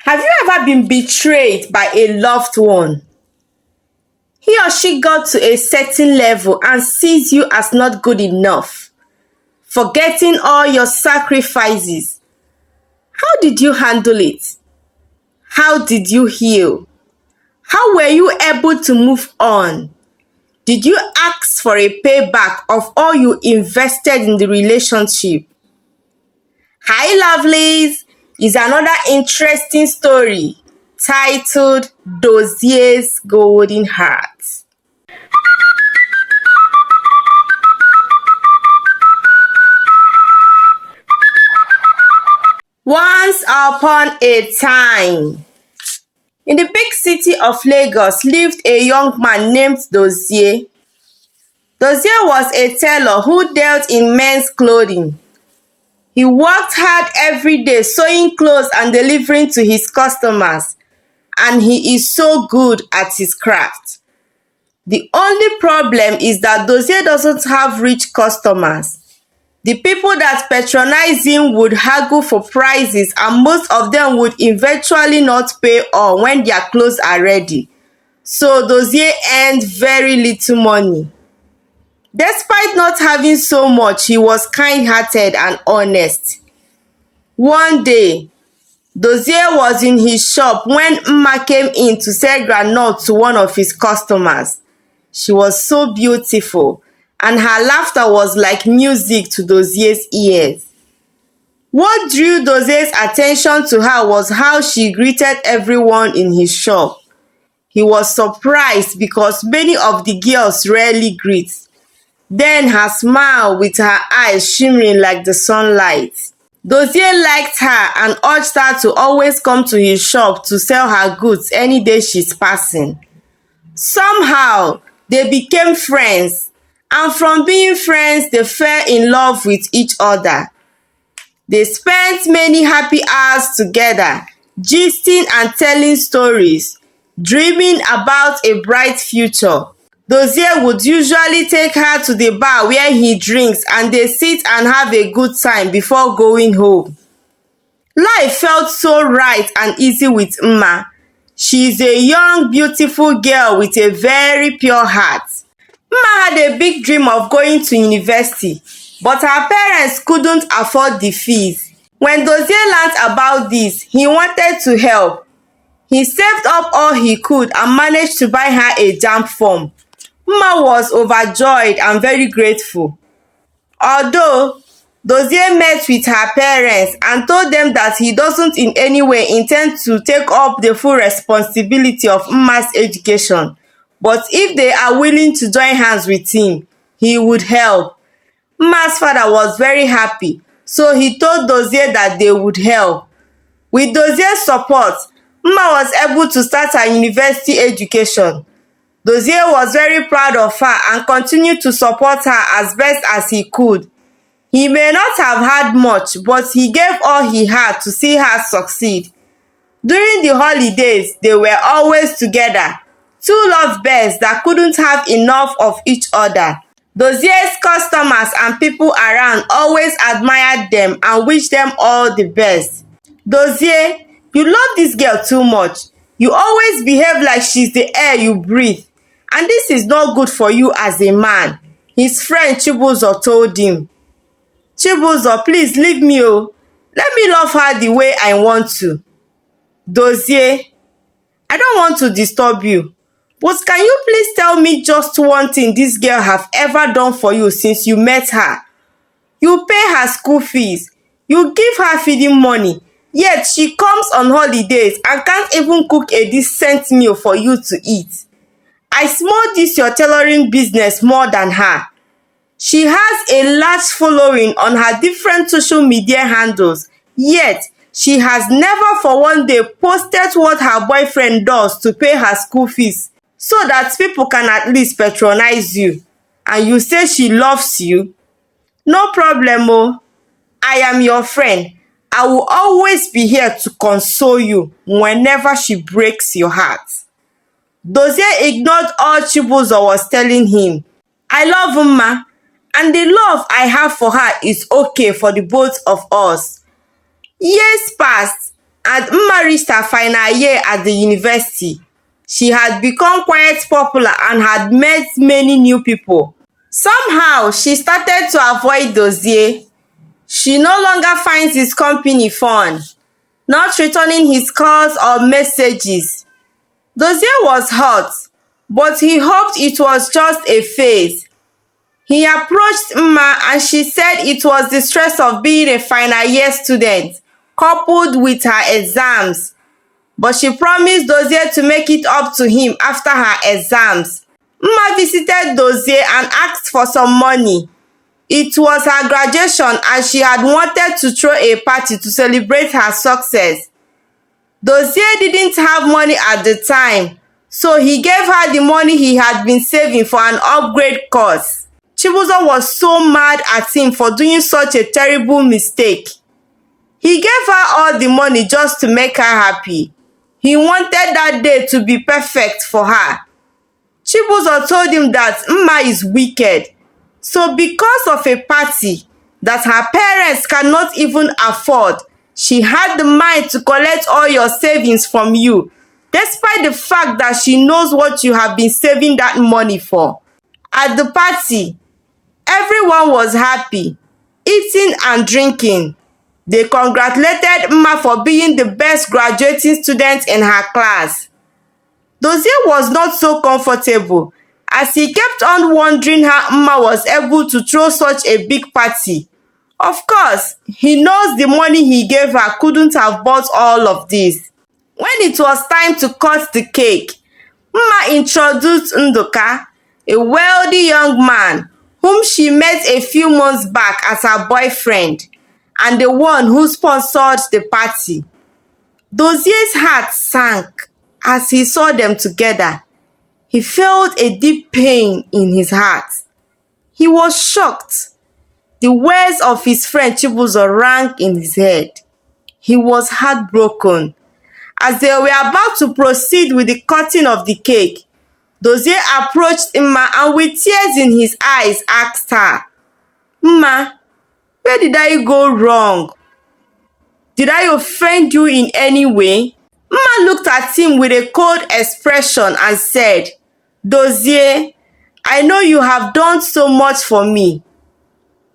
Have you ever been betrayed by a loved one? He or she got to a certain level and sees you as not good enough, forgetting all your sacrifices. How did you handle it? How did you heal? How were you able to move on? Did you ask for a payback of all you invested in the relationship? Hi, lovelies! Is another interesting story titled Dozier's Golden Heart. Once upon a time, in the big city of Lagos lived a young man named Dozier. Dozier was a tailor who dealt in men's clothing. He worked hard every day sewing clothes and delivering to his customers, and he is so good at his craft. The only problem is that Dozier doesn't have rich customers. The people that patronize him would haggle for prices, and most of them would eventually not pay all when their clothes are ready. So Dozier earned very little money. Despite not having so much, he was kind-hearted and honest. One day, Dozier was in his shop when Mma came in to sell groundnut to one of his customers. She was so beautiful, and her laughter was like music to Dozier's ears. What drew Dozier's attention to her was how she greeted everyone in his shop. He was surprised because many of the girls rarely greet. Then her smile with her eyes shimmering like the sunlight. Dozier liked her and urged her to always come to his shop to sell her goods any day she's passing. Somehow, they became friends, and from being friends, they fell in love with each other. They spent many happy hours together, gisting and telling stories, dreaming about a bright future. Dozier would usually take her to the bar where he drinks, and they sit and have a good time before going home. Life felt so right and easy with Mma. She is a young, beautiful girl with a very pure heart. Mma had a big dream of going to university, but her parents couldn't afford the fees. When Dozier learned about this, he wanted to help. He saved up all he could and managed to buy her a JAMB form. Mma was overjoyed and very grateful. Although Dozier met with her parents and told them that he doesn't in any way intend to take up the full responsibility of Mma's education, but if they are willing to join hands with him, he would help. Mma's father was very happy, so he told Dozier that they would help. With Dozier's support, Mma was able to start her university education. Dozier was very proud of her and continued to support her as best as he could. He may not have had much, but he gave all he had to see her succeed. During the holidays, they were always together, two lovebirds that couldn't have enough of each other. Dozier's customers and people around always admired them and wished them all the best. Dozier, you love this girl too much. You always behave like she's the air you breathe. And this is not good for you as a man, his friend Chibuzo told him. Chibuzo, please leave me oh. Let me love her the way I want to. Dozier, I don't want to disturb you, but can you please tell me just one thing this girl have ever done for you since you met her? You pay her school fees, you give her feeding money, yet she comes on holidays and can't even cook a decent meal for you to eat. I smell this your tailoring business more than her. She has a large following on her different social media handles, yet she has never for one day posted what her boyfriend does to pay her school fees so that people can at least patronize you. And you say she loves you? No problem oh. I am your friend. I will always be here to console you whenever she breaks your heart. Dozier ignored all Chibuzo was telling him. I love Mma, and the love I have for her is okay for the both of us. Years passed, and Mma reached her final year at the university. She had become quite popular and had met many new people. Somehow, she started to avoid Dozie. She no longer finds his company fun, not returning his calls or messages. Dozie was hurt, but he hoped it was just a phase. He approached Mma and she said it was the stress of being a final year student, coupled with her exams. But she promised Dozie to make it up to him after her exams. Mma visited Dozie and asked for some money. It was her graduation and she had wanted to throw a party to celebrate her success. Dozie didn't have money at the time, so he gave her the money he had been saving for an upgrade course. Chibuzo was so mad at him for doing such a terrible mistake. He gave her all the money just to make her happy. He wanted that day to be perfect for her. Chibuzo told him that Mma is wicked. So because of a party that her parents cannot even afford, she had the mind to collect all your savings from you, despite the fact that she knows what you have been saving that money for. At the party, everyone was happy, eating and drinking. They congratulated Mma for being the best graduating student in her class. Dozie was not so comfortable as he kept on wondering how Mma was able to throw such a big party. Of course, he knows the money he gave her couldn't have bought all of this. When it was time to cut the cake, Mma introduced Nduka, a wealthy young man whom she met a few months back as her boyfriend, and the one who sponsored the party. Dozie's heart sank as he saw them together. He felt a deep pain in his heart. He was shocked. The words of his friend Chibuzo rang in his head. He was heartbroken. As they were about to proceed with the cutting of the cake, Dozie approached Mma and with tears in his eyes asked her, "Mma, where did I go wrong? Did I offend you in any way?" Mma looked at him with a cold expression and said, "Dozie, I know you have done so much for me,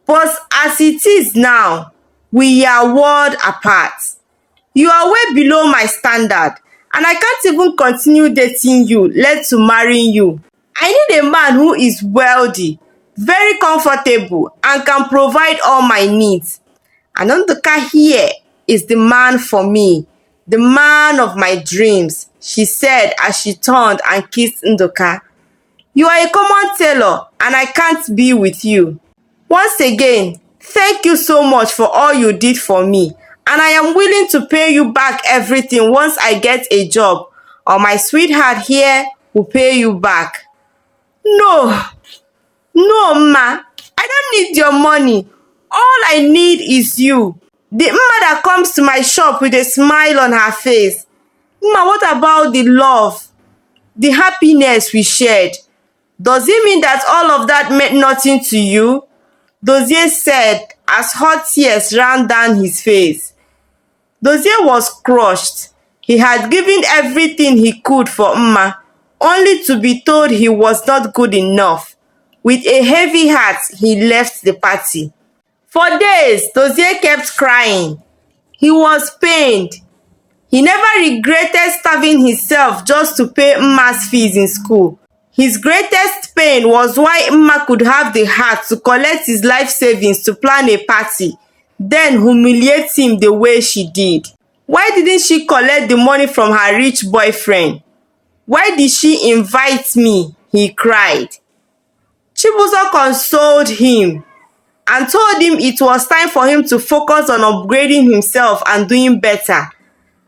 but as it is now, we are worlds apart. You are way below my standard, and I can't even continue dating you, let to marry you. I need a man who is wealthy, very comfortable, and can provide all my needs. Ananduka here is the man for me, the man of my dreams," she said as she turned and kissed Nduka. "You are a common tailor and I can't be with you. Once again, thank you so much for all you did for me, and I am willing to pay you back everything once I get a job, or my sweetheart here will pay you back." "No, no, Mma, I don't need your money. All I need is you. The Mma that comes to my shop with a smile on her face. Mma, what about the love, the happiness we shared? Does it mean that all of that meant nothing to you?" Dozie said as hot tears ran down his face. Dozie was crushed. He had given everything he could for Mma, only to be told he was not good enough. With a heavy heart, he left the party. For days, Dozie kept crying. He was pained. He never regretted starving himself just to pay Mma's fees in school. His greatest pain was why Mma could have the heart to collect his life savings to plan a party, then humiliate him the way she did. Why didn't she collect the money from her rich boyfriend? Why did she invite me? He cried. Chibuzo consoled him and told him it was time for him to focus on upgrading himself and doing better.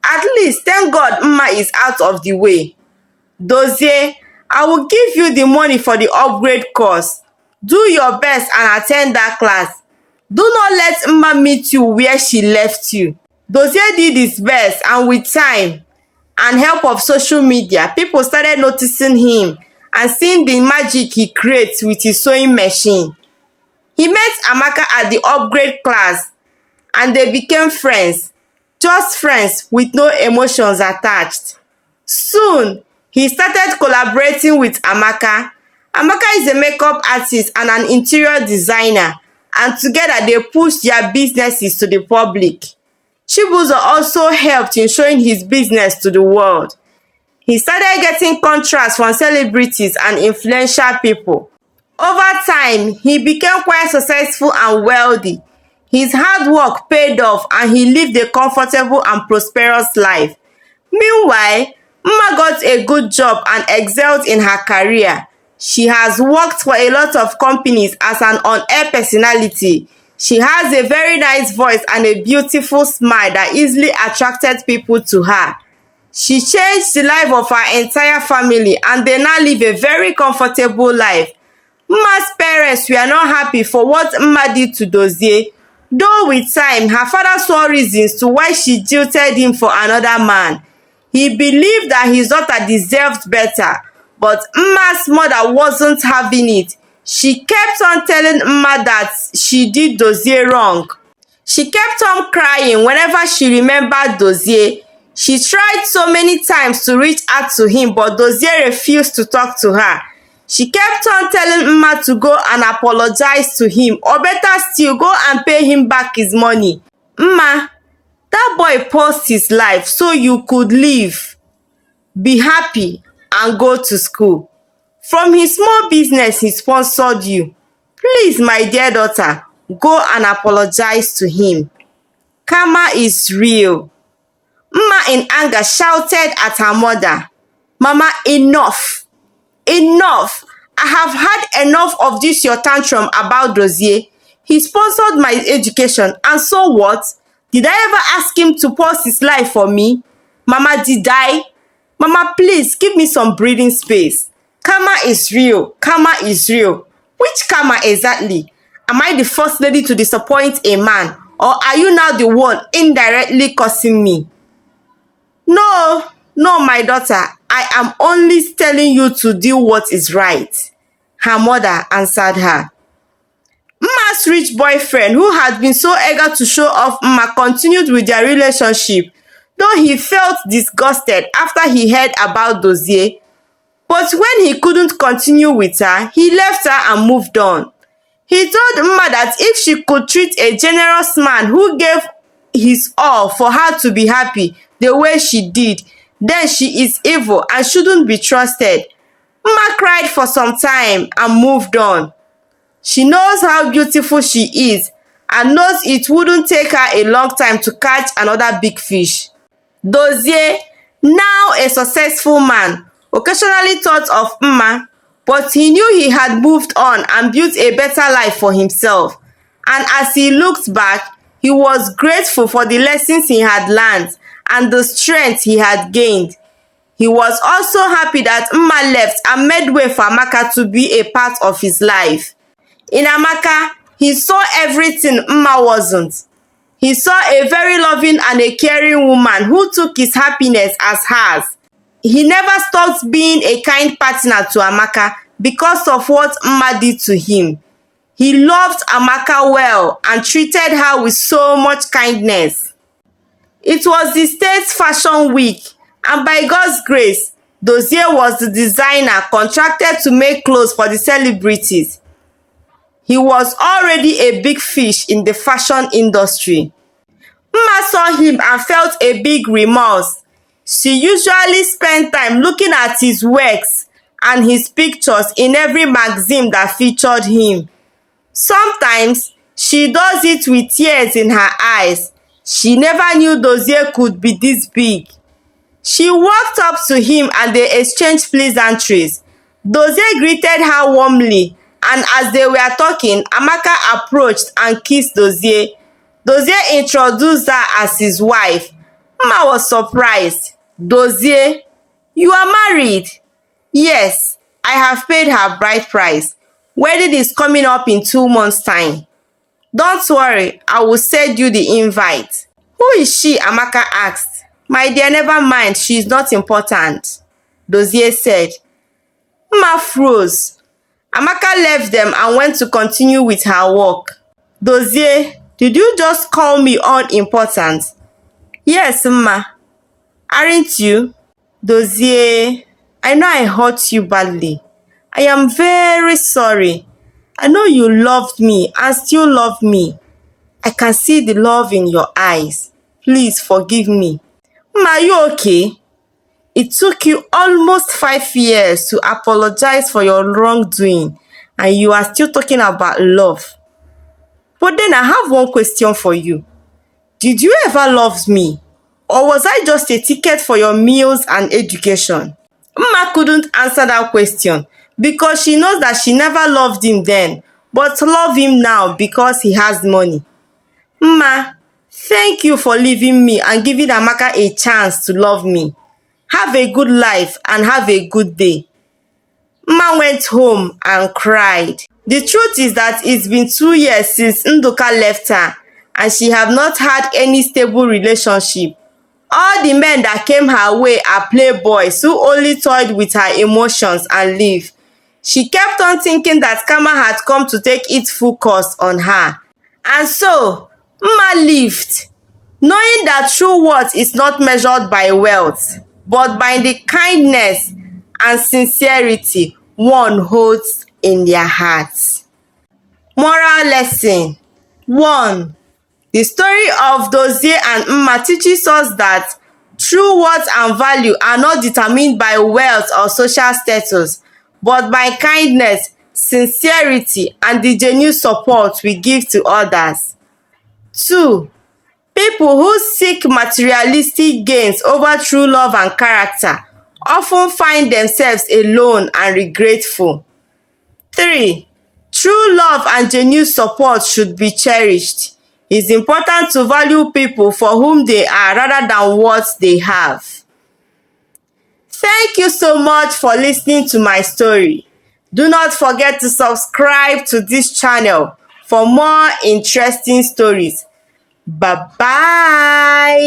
At least, thank God Mma is out of the way. "Dozie, I will give you the money for the upgrade course. Do your best and attend that class. Do not let Mma meet you where she left you." Dozie did his best, and with time and help of social media, people started noticing him and seeing the magic he creates with his sewing machine. He met Amaka at the upgrade class and they became friends. just friends with no emotions attached. Soon, he started collaborating with Amaka. Amaka is a makeup artist and an interior designer, and together they pushed their businesses to the public. Chibuzo also helped in showing his business to the world. He started getting contracts from celebrities and influential people. Over time, he became quite successful and wealthy. His hard work paid off and he lived a comfortable and prosperous life. Meanwhile, Mma got a good job and excelled in her career. She has worked for a lot of companies as an on-air personality. She has a very nice voice and a beautiful smile that easily attracted people to her. She changed the life of her entire family and they now live a very comfortable life. Mma's parents were not happy for what Mma did to Dozie, though with time her father saw reasons to why she jilted him for another man. He believed that his daughter deserved better, but Mma's mother wasn't having it. She kept on telling Mma that she did Dozie wrong. She kept on crying whenever she remembered Dozie. She tried so many times to reach out to him, but Dozie refused to talk to her. She kept on telling Mma to go and apologize to him, or better still, go and pay him back his money. Mma, that boy paused his life so you could live, be happy, and go to school. From his small business he sponsored you. Please, my dear daughter, go and apologize to him. Karma is real. Mma in anger shouted at her mother, Mama, enough! Enough! I have had enough of this your tantrum about Dozie. He sponsored my education, and so what? Did I ever ask him to pause his life for me? Mama, did I? Mama, please give me some breathing space. Karma is real. Karma is real. Which karma exactly? Am I the first lady to disappoint a man, or are you now the one indirectly causing me? No, no, my daughter. I am only telling you to do what is right. Her mother answered her. Mma's rich boyfriend, who had been so eager to show off Mma, continued with their relationship, though he felt disgusted after he heard about Dozie. But when he couldn't continue with her, he left her and moved on. He told Mma that if she could treat a generous man who gave his all for her to be happy the way she did, then she is evil and shouldn't be trusted. Mma cried for some time and moved on. She knows how beautiful she is and knows it wouldn't take her a long time to catch another big fish. Dozie, now a successful man, occasionally thought of Mma, but he knew he had moved on and built a better life for himself. And as he looked back, he was grateful for the lessons he had learned and the strength he had gained. He was also happy that Mma left and made way for Amaka to be a part of his life. In Amaka, he saw everything Mma wasn't. He saw a very loving and a caring woman who took his happiness as hers. He never stopped being a kind partner to Amaka because of what Mma did to him. He loved Amaka well and treated her with so much kindness. It was the state's fashion week, and by God's grace, Dozie was the designer contracted to make clothes for the celebrities. He was already a big fish in the fashion industry. Mma saw him and felt a big remorse. She usually spent time looking at his works and his pictures in every magazine that featured him. Sometimes she does it with tears in her eyes. She never knew Dozie could be this big. She walked up to him and they exchanged pleasantries. Dozie greeted her warmly, and as they were talking, Amaka approached and kissed Dozie. Dozie introduced her as his wife. Mma was surprised. Dozie, you are married? Yes, I have paid her bride price. Wedding is coming up in 2 months' time. Don't worry, I will send you the invite. Who is she? Amaka asked. My dear, never mind, she is not important, Dozie said. Mma froze. Amaka left them and went to continue with her work. Dozie, did you just call me unimportant? Yes, ma. Aren't you? Dozie, I know I hurt you badly. I am very sorry. I know you loved me and still love me. I can see the love in your eyes. Please forgive me. Ma, are you okay? It took you almost 5 years to apologize for your wrongdoing, and you are still talking about love. But then I have one question for you. Did you ever love me? Or was I just a ticket for your meals and education? Mma couldn't answer that question because she knows that she never loved him then, but love him now because he has money. Mma, thank you for leaving me and giving Amaka a chance to love me. Have a good life and have a good day. Mma went home and cried. The truth is that it's been 2 years since Nduka left her and she have not had any stable relationship. All the men that came her way are playboys who only toyed with her emotions and leave. She kept on thinking that karma had come to take its full course on her. And so, Mma lived, knowing that true worth is not measured by wealth, but by the kindness and sincerity one holds in their hearts. Moral lesson 1. The story of Dozie and Mma teaches us that true worth and value are not determined by wealth or social status, but by kindness, sincerity, and the genuine support we give to others. 2. People who seek materialistic gains over true love and character often find themselves alone and regretful. 3. True love and genuine support should be cherished. It's important to value people for whom they are rather than what they have. Thank you so much for listening to my story. Do not forget to subscribe to this channel for more interesting stories. Bye bye.